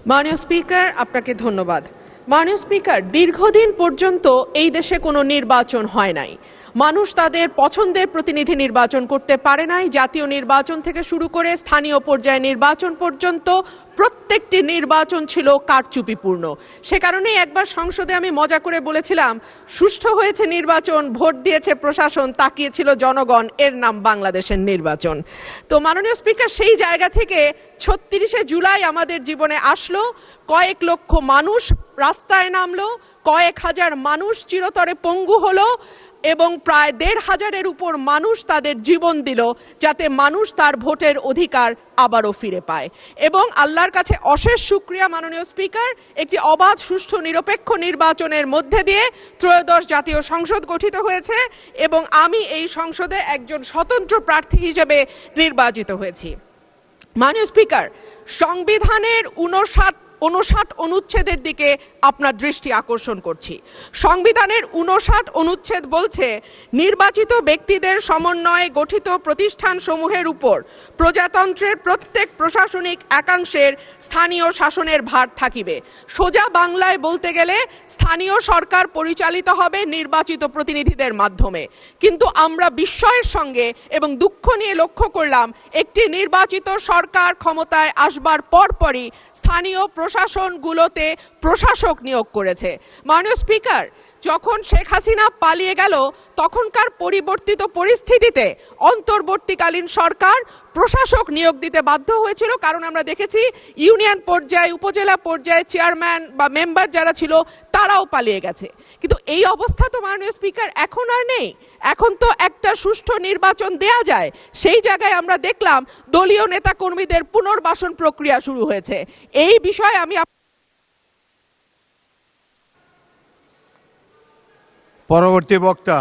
মাননীয় স্পিকার, আপনাকে ধন্যবাদ। মাননীয় স্পিকার, দীর্ঘদিন পর্যন্ত এই দেশে কোনো নির্বাচন হয় নাই। মানুষ তাদের পছন্দের প্রতিনিধি নির্বাচন করতে পারে নাই। জাতীয় নির্বাচন থেকে শুরু করে স্থানীয় পর্যায়ে নির্বাচন পর্যন্ত প্রত্যেকটি নির্বাচন ছিল কারচুপিপূর্ণ। সে কারণেই একবার সংসদে আমি মজা করে বলেছিলাম, সুষ্ঠু হয়েছে নির্বাচন, ভোট দিয়েছে প্রশাসন, তাকিয়েছিল জনগণ, এর নাম বাংলাদেশের নির্বাচন। তো মাননীয় স্পিকার, সেই জায়গা থেকে ৩৬শে জুলাই আমাদের জীবনে আসলো, কয়েক লক্ষ মানুষ রাস্তায় নামলো, কয়েক হাজার মানুষ চিরতরে পঙ্গু হলো এবং প্রায় ১৫০০-এর উপর মানুষ তাদের জীবন দিল যাতে মানুষ তার ভোটের অধিকার আবারও ফিরে পায়। এবং আল্লাহর কাছে অশেষ শুকরিয়া মাননীয় স্পিকার, একটি অবাধ, সুষ্ঠু, নিরপেক্ষ নির্বাচনের মধ্যে দিয়ে ত্রয়োদশ জাতীয় সংসদ গঠিত হয়েছে এবং আমি এই সংসদে একজন স্বতন্ত্র প্রার্থী হিসেবে নির্বাচিত হয়েছি। মাননীয় স্পিকার, সংবিধানের 59 অনুচ্ছেদের দিকে আপনার দৃষ্টি আকর্ষণ করছি। সংবিধানের 59 অনুচ্ছেদ বলছে, নির্বাচিত ব্যক্তিদের সমন্বয়ে গঠিত প্রতিষ্ঠানসমূহের উপর প্রজাতন্ত্রের প্রত্যেক প্রশাসনিক একাংশের স্থানীয় শাসনের ভার থাকিবে। সোজা বাংলায় বলতে গেলে স্থানীয় সরকার পরিচালিত হবে নির্বাচিত প্রতিনিধিদের মাধ্যমে। কিন্তু আমরা বিস্ময়ের সঙ্গে এবং দুঃখ নিয়ে লক্ষ্য করলাম, একটি নির্বাচিত সরকার ক্ষমতায় আসবার পরপরই স্থানীয় প্রশাসনগুলোতে প্রশাসক নিয়োগ করেছে। মাননীয় স্পিকার, যখন শেখ হাসিনা পালিয়ে গেল তখনকার পরিবর্তিত পরিস্থিতিতে অন্তর্বর্তীকালীন সরকার প্রশাসক নিয়োগ দিতে বাধ্য হয়েছিল, কারণ আমরা দেখেছি ইউনিয়ন পর্যায়ে, উপজেলা পর্যায়ে চেয়ারম্যান বা মেম্বার যারা ছিল তারাও পালিয়ে গেছে। কিন্তু এই অবস্থা তো মাননীয় স্পিকার এখন আর নেই। এখন তো একটা সুষ্ঠু নির্বাচন দেয়া যায়। সেই জায়গায় আমরা দেখলাম দলীয় নেতাকর্মীদের পুনর্বাসন প্রক্রিয়া শুরু হয়েছে। এই বিষয়ে আমি পরবর্তী বক্তা।